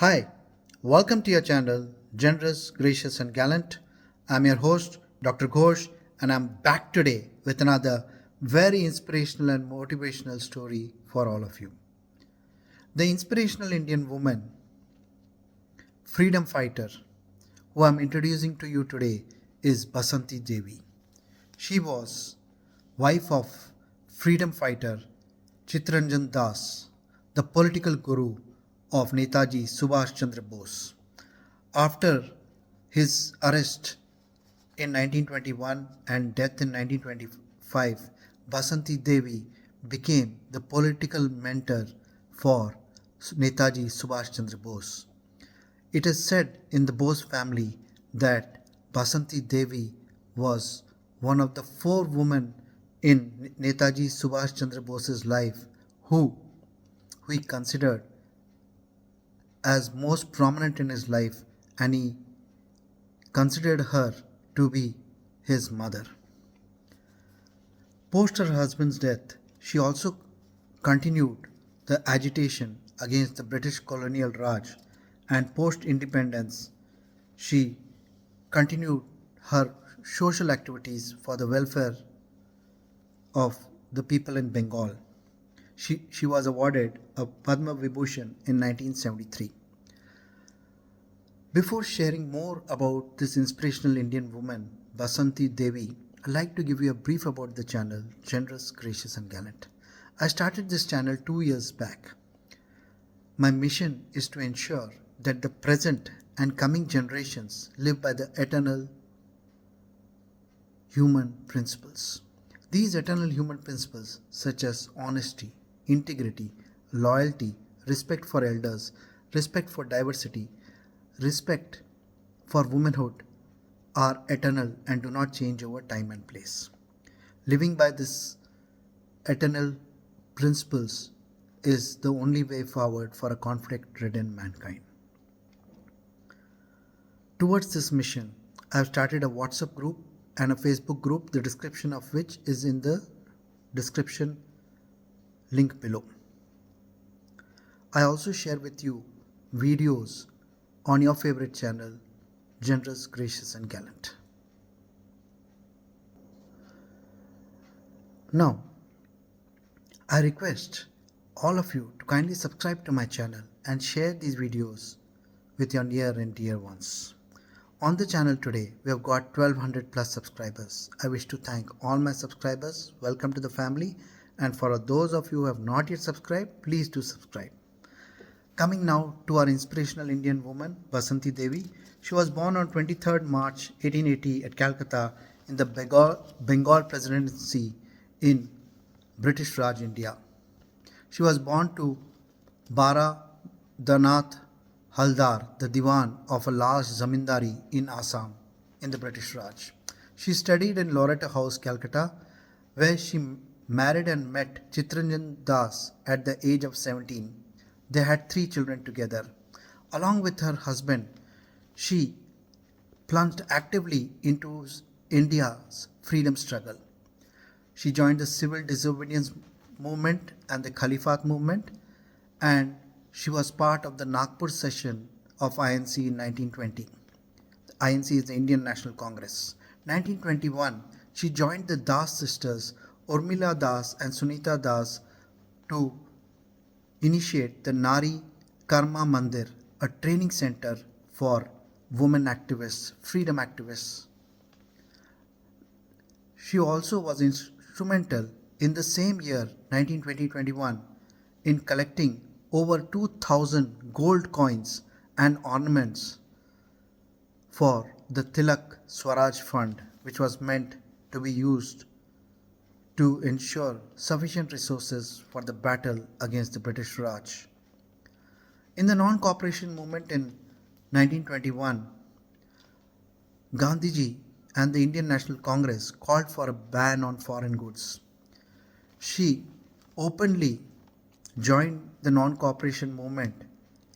Hi, welcome to your channel, Generous, Gracious, and Gallant. I'm your host, Dr. Ghosh, and I'm back today with another very inspirational and motivational story for all of you. The inspirational Indian woman, freedom fighter, who I'm introducing to you today is Basanti Devi. She was wife of freedom fighter Chittaranjan Das, the political guru of Netaji Subhash Chandra Bose. After his arrest in 1921 and death in 1925, Basanti Devi became the political mentor for Netaji Subhash Chandra Bose. It is said in the Bose family that Basanti Devi was one of the four women in Netaji Subhash Chandra Bose's life who he considered as most prominent in his life, and he considered her to be his mother. Post her husband's death, she also continued the agitation against the British colonial Raj, and post independence, she continued her social activities for the welfare of the people in Bengal. She was awarded a Padma Vibhushan in 1973. Before sharing more about this inspirational Indian woman, Basanti Devi, I'd like to give you a brief about the channel, Generous, Gracious, and Gallant. I started this channel 2 years back. My mission is to ensure that the present and coming generations live by the eternal human principles. These eternal human principles, such as honesty, integrity, loyalty, respect for elders, respect for diversity, respect for womanhood, are eternal and do not change over time and place. Living by these eternal principles is the only way forward for a conflict-ridden mankind. Towards this mission, I have started a WhatsApp group and a Facebook group, the description of which is in the description link below. I also share with you videos on your favorite channel, Generous, Gracious, and Gallant. Now, I request all of you to kindly subscribe to my channel and share these videos with your near and dear ones. On the channel today, we have got 1200 plus subscribers. I wish to thank all my subscribers. Welcome to the family. And for those of you who have not yet subscribed, please do subscribe. Coming now to our inspirational Indian woman, Basanti Devi. She was born on 23rd March 1880 at Calcutta in the Bengal Presidency in British Raj, India. She was born to Bara Danath Haldar, the Diwan of a large zamindari in Assam in the British Raj. She studied in Loreto House, Calcutta, where she married and met Chittaranjan Das at the age of 17. They had 3 children together. Along with her husband, she plunged actively into India's freedom struggle. She joined the civil disobedience movement and the Caliphate movement, and she was part of the Nagpur session of INC in 1920. The INC is the Indian National Congress. 1921, she joined the Das sisters, Urmila Das and Sunita Das, to initiate the Nari Karma Mandir, a training center for women activists, freedom activists. She also was instrumental in the same year, 1920-21, in collecting over 2,000 gold coins and ornaments for the Tilak Swaraj Fund, which was meant to be used to ensure sufficient resources for the battle against the British Raj. In the non-cooperation movement in 1921, Gandhiji and the Indian National Congress called for a ban on foreign goods. She openly joined the non-cooperation movement,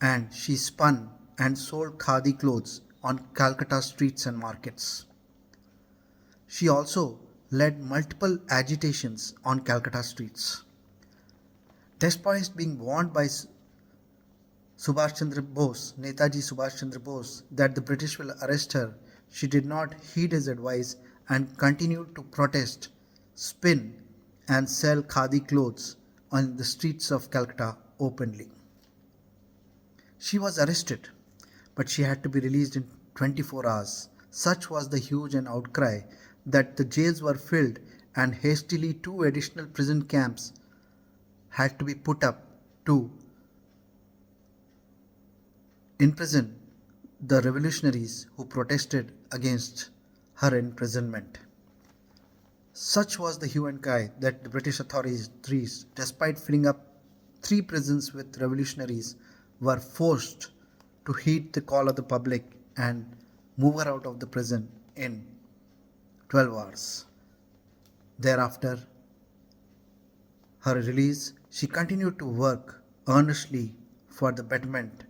and she spun and sold khadi clothes on Calcutta streets and markets. She also led multiple agitations on Calcutta streets. Despite being warned by Subhash Chandra Bose, Netaji Subhash Chandra Bose, that the British will arrest her, she did not heed his advice and continued to protest, spin, and sell khadi clothes on the streets of Calcutta openly. She was arrested, but she had to be released in 24 hours. Such was the huge and outcry that the jails were filled and hastily 2 additional prison camps had to be put up to imprison the revolutionaries who protested against her imprisonment. Such was the hue and cry that the British authorities, despite filling up 3 prisons with revolutionaries, were forced to heed the call of the public and move her out of the prison in 12 hours. Thereafter, her release, she continued to work earnestly for the betterment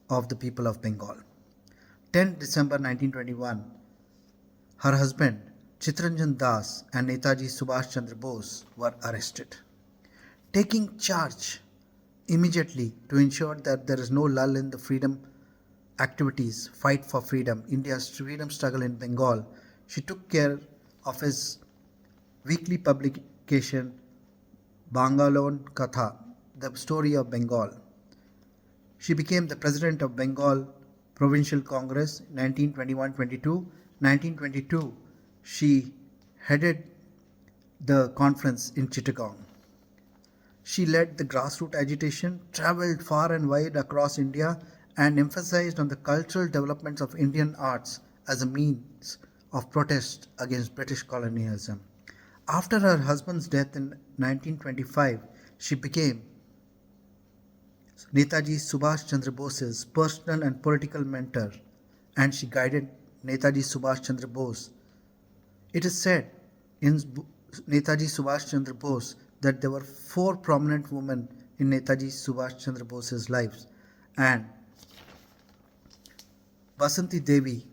of the people of Bengal. 10 December 1921, her husband Chittaranjan Das and Netaji Subhash Chandra Bose were arrested. Taking charge immediately to ensure that there is no lull in the freedom activities, fight for freedom, India's freedom struggle in Bengal, she took care of his weekly publication Bangalon Katha, the story of Bengal. She became the president of Bengal Provincial Congress 1921-22. 1922, she headed the conference in Chittagong. She led the grassroots agitation, travelled far and wide across India, and emphasized on the cultural developments of Indian arts as a means of protest against British colonialism. After her husband's death in 1925, she became Netaji Subhash Chandra Bose's personal and political mentor, and she guided Netaji Subhash Chandra Bose. It is said in Netaji Subhash Chandra Bose that there were 4 prominent women in Netaji Subhash Chandra Bose's lives, and Basanti Devi,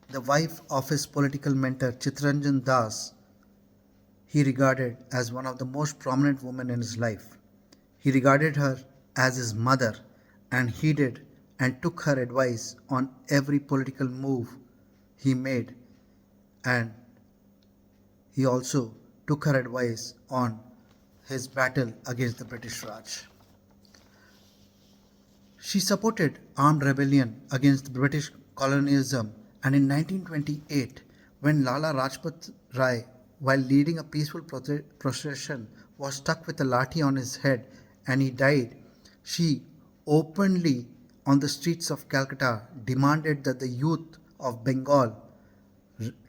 the wife of his political mentor Chittaranjan Das, he regarded as one of the most prominent women in his life. He regarded her as his mother and heeded and took her advice on every political move he made, and he also took her advice on his battle against the British Raj. She supported armed rebellion against British colonialism, and in 1928, when Lala Rajpat Rai, while leading a peaceful procession, was struck with a lathi on his head and he died, she openly on the streets of Calcutta demanded that the youth of Bengal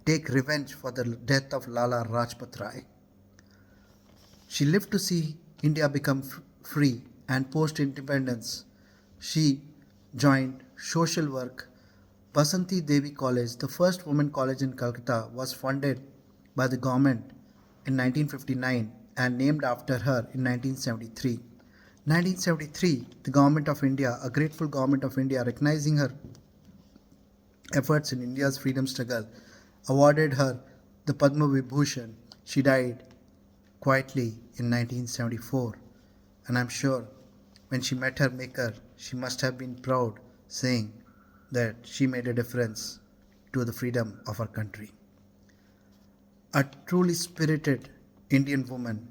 take revenge for the death of Lala Rajpat Rai. She lived to see India become free, and post-independence she joined social work. Basanti Devi College, the first women college in Calcutta, was funded by the government in 1959 and named after her in 1973. 1973, the Government of India, a grateful Government of India, recognizing her efforts in India's freedom struggle, awarded her the Padma Vibhushan. She died quietly in 1974, and I'm sure when she met her maker, she must have been proud, saying that she made a difference to the freedom of our country. A truly spirited Indian woman,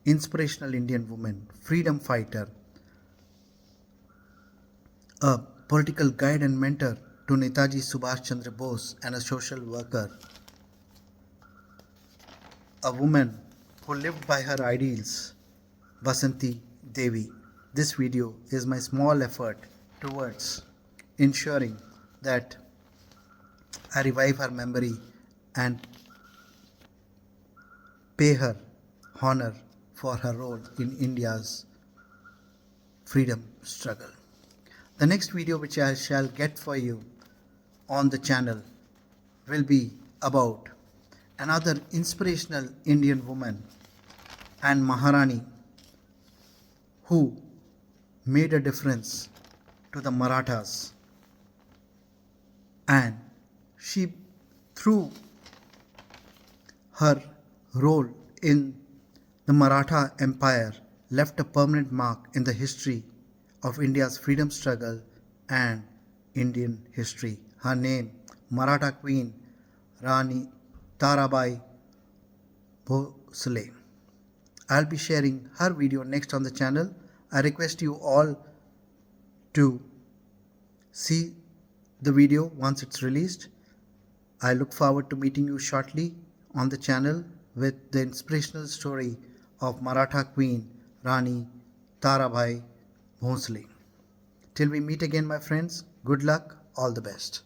inspirational Indian woman, freedom fighter, a political guide and mentor to Netaji Subhash Chandra Bose, and a social worker, a woman who lived by her ideals, Basanti Devi. This video is my small effort towards ensuring that I revive her memory and pay her honor for her role in India's freedom struggle. The next video which I shall get for you on the channel will be about another inspirational Indian woman and Maharani who made a difference to the Marathas, and she, through her role in the Maratha Empire, left a permanent mark in the history of India's freedom struggle and Indian history. Her name, Maratha Queen Rani Tarabai Bhosle. I'll be sharing her video next on the channel. I request you all to see the video once it's released. I look forward to meeting you shortly on the channel with the inspirational story of Maratha Queen Rani Tarabai Bhosle. Till we meet again, my friends, good luck, all the best.